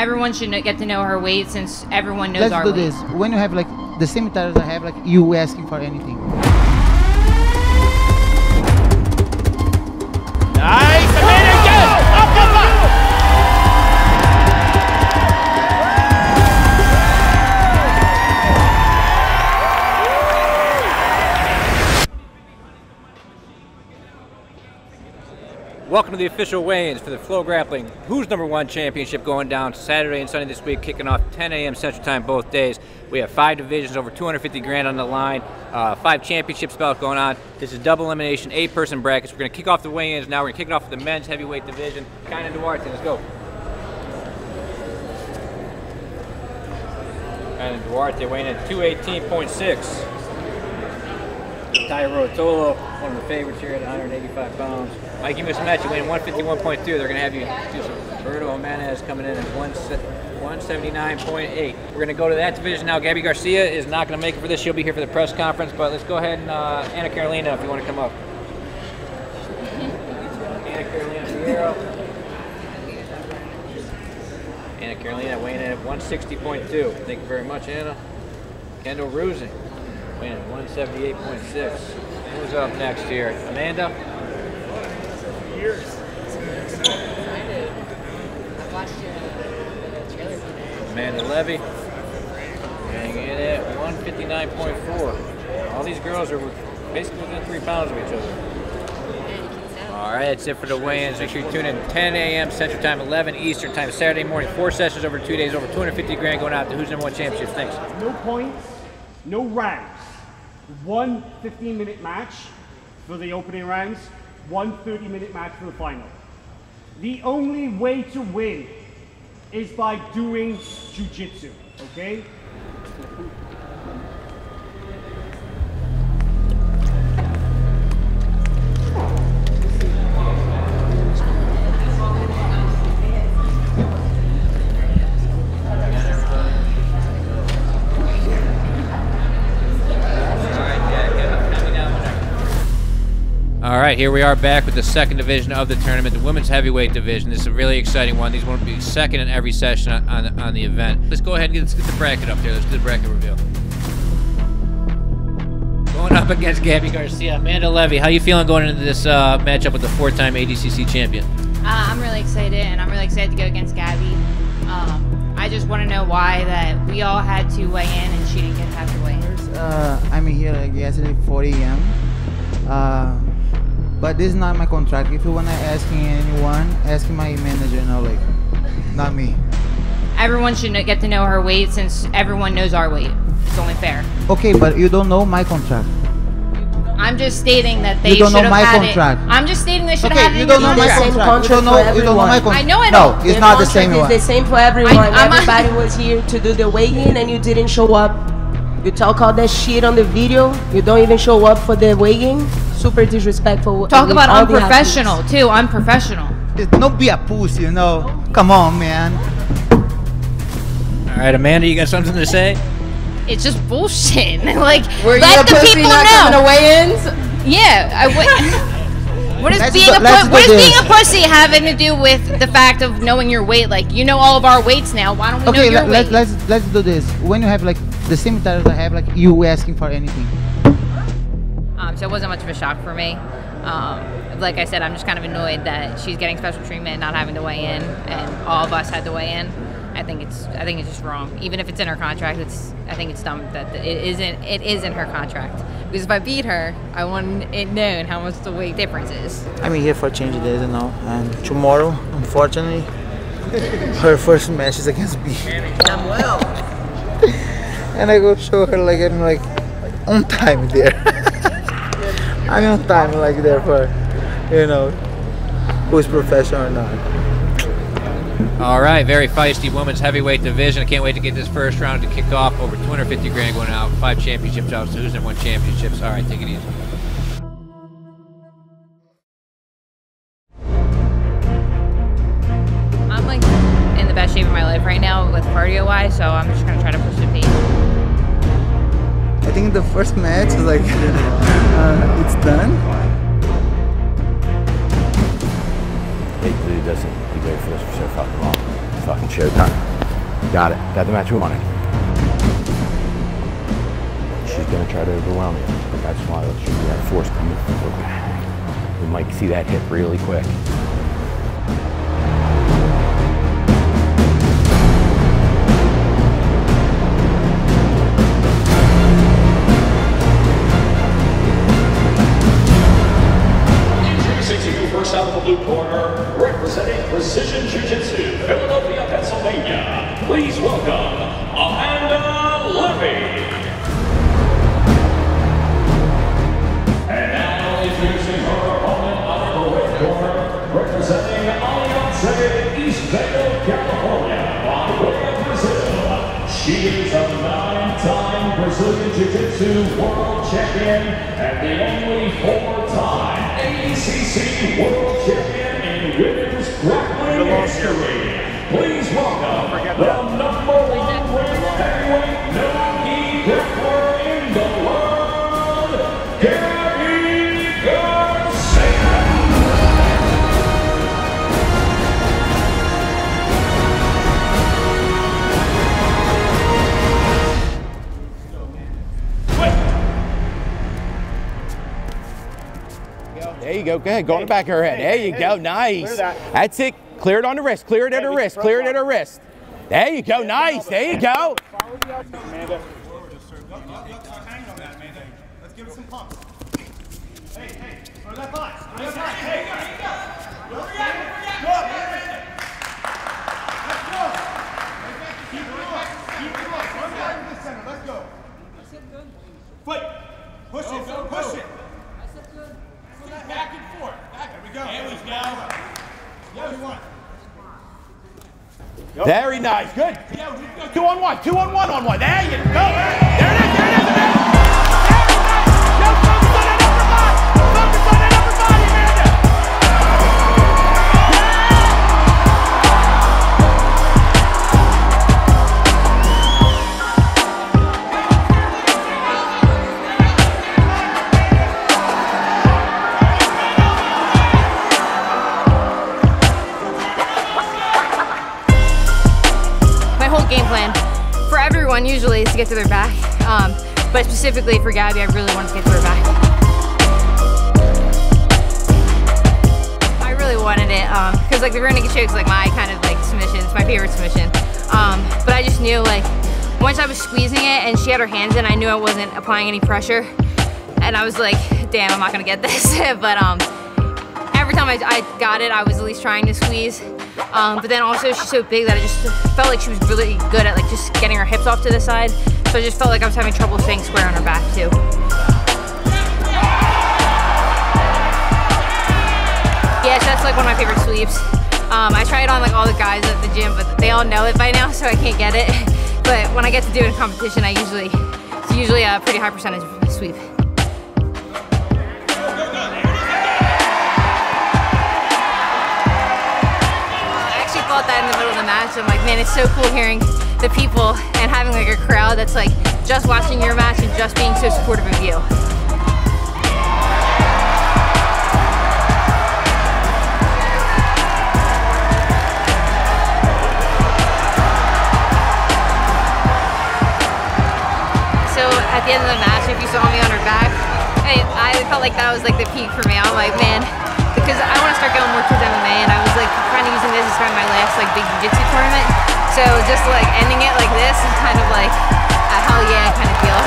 Everyone should get to know her weight since everyone knows our weight. Let's do this. When you have like the same titles I have, like you asking for anything. Nice! Amanda, yes! Up, up, up! Welcome to the official weigh-ins for the FloGrappling Who's Number One Championship going down Saturday and Sunday this week, kicking off 10 a.m. Central Time both days. We have 5 divisions, over 250 grand on the line, 5 championship spells going on. This is double elimination, 8-person brackets. We're going to kick off the weigh-ins now. We're going to kick it off with the men's heavyweight division. Kind Duarte, let's go. Kind Duarte weighing in at 218.6. Tyro Tolo, one of the favorites here at 185 pounds. Mikey Musumeci weighing 151.2. They're going to have you do some. Roberto Jimenez coming in at 179.8. We're going to go to that division now. Gabi Garcia is not going to make it for this. She'll be here for the press conference, but let's go ahead and Ana Carolina, if you want to come up. Ana Carolina Fierro. Ana Carolina weighing in at 160.2. Thank you very much, Anna. Kendall Rusing weighing at 178.6. Who's up next here? Amanda? Amanda Leve weighing in at 159.4. All these girls are basically within 3 pounds of each other. All right, that's it for the weigh-ins. Make sure you tune in 10 a.m. Central Time, 11 Eastern Time, Saturday morning. 4 sessions over 2 days, over 250 grand going out to Who's Number One Championships. Thanks. No points, no rounds. 1 15-minute match for the opening rounds, 1 30-minute match for the final. The only way to win is by doing jiu-jitsu, okay? All right, here we are back with the second division of the tournament, the women's heavyweight division. This is a really exciting one. These will be second in every session on the event. Let's go ahead and let's get the bracket up there. Let's do the bracket reveal. Going up against Gabi Garcia, Amanda Leve. How you feeling going into this matchup with the 4-time ADCC champion? I'm really excited, and I'm really excited to go against Gabi. I just want to know why that we all had to weigh in and she didn't have to weigh in. I'm here like yesterday 4 a.m. But this is not my contract. If you wanna ask anyone, ask my manager. No, like, not me. Everyone should get to know her weight since everyone knows our weight. It's only fair. Okay, but you don't know my contract. I'm just stating that they You don't should know have my had contract. it. I'm just stating they should Okay, have had it you in don't the know my contract. contract. You don't know my contract. I know I No, don't. it's not the same one. It's the same for everyone. I'm Everybody was here to do the weigh-in and you didn't show up. You talk all that shit on the video. You don't even show up for the weigh-in. Super disrespectful. Talk about unprofessional too. Unprofessional. Don't be a pussy, you know. Come on, man. All right, Amanda, you got something to say? It's just bullshit. Like, Were you let a the pussy people not know. coming to weigh-ins? Yeah. What does being a pussy having to do with the fact of knowing your weight? Like, you know all of our weights now. Why don't we know your weight? Let's do this. When you have like the same titles I have, like you asking for anything. So it wasn't much of a shock for me. Like I said, I'm just kind of annoyed that she's getting special treatment, not having to weigh in, and all of us had to weigh in. I think it's just wrong. Even if it's in her contract, I think it's dumb that it is in her contract. Because if I beat her, I want it known how much the weight difference is. I'm here for change days, you know. And tomorrow, unfortunately, her first match is against me. I'm well. And I go show her like I'm like on time there. I'm on time like there for, you know, who's professional or not. All right, very feisty women's heavyweight division. I can't wait to get this first round to kick off. Over 250 grand going out, 5 championships out, so Who's Number One Championships. All right, take it easy. I'm like in the best shape of my life right now with cardio-wise, so I'm just gonna try to push the pace. I think the first match is like, it's done. It really doesn't. Be great for us to fucking showtime. Got it. Got the match we wanted. She's gonna try to overwhelm you. That's why let's show you that force coming. We might see that hit really quick. First out of the blue corner, representing Precision Jiu-Jitsu, Philadelphia, Pennsylvania. Please welcome Amanda Leve. And now introducing her opponent out of the red corner, representing Alianza, East Vale, California, by way of Brazil. She is a 9-time Brazilian Jiu-Jitsu World Champion and the only 4-time ACC World Champion in women's grappling history. Please welcome the #1 ranked heavyweight no-gi grappler in the world, Gabi Garcia. There you go. Go ahead. Go on the back of her head. There you go. Nice. That's it. Clear it on the wrist. Clear it at her wrist. Clear it at her wrist. There you go. Nice. There you go. Amanda. Hang on that, Amanda. Let's give it some pumps. Hey, throw that box. Throw that box. Hey, go. Let's go. Keep it close. Keep it close. Run back to the center. Let's go. Fight. Push it. Push it. Back and forth. There we go. There we go. Yeah, we want. Very nice. Good. 2 on 1. 2 on 1 on 1. There you go. There it is. There it is. Very nice. Now focus on that upper body. Focus on that upper body, Amanda. Game plan for everyone usually is to get to their back, but specifically for Gabi, I really wanted to get to her back. I really wanted it because like the rear naked choke is like my kind of like submission. It's my favorite submission, but I just knew like once I was squeezing it and she had her hands in, I knew I wasn't applying any pressure, and I was like, damn, I'm not gonna get this. But every time I got it, I was at least trying to squeeze. But then also she's so big that I just felt like she was really good at like just getting her hips off to the side. So I just felt like I was having trouble staying square on her back too. Yes, that's like one of my favorite sweeps. I try it on like all the guys at the gym, but they all know it by now, so I can't get it. But when I get to do it in competition, it's usually a pretty high percentage sweep. That in the middle of the match, I'm like, man, it's so cool hearing the people and having like a crowd that's like just watching your match and just being so supportive of you. So at the end of the match, if you saw me on her back, I felt like that was like the peak for me. I'm like, man, because I want to start going more towards MMA, and I was like kind of using this as kind of my last like big jiu-jitsu tournament. So just like ending it like this is kind of like a hell yeah kind of deal.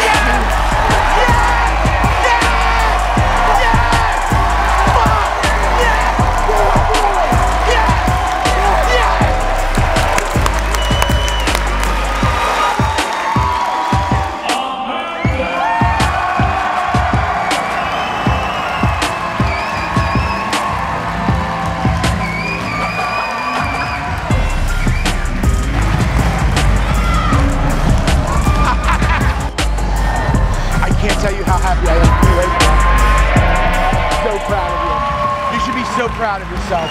So proud of you. You should be so proud of yourself.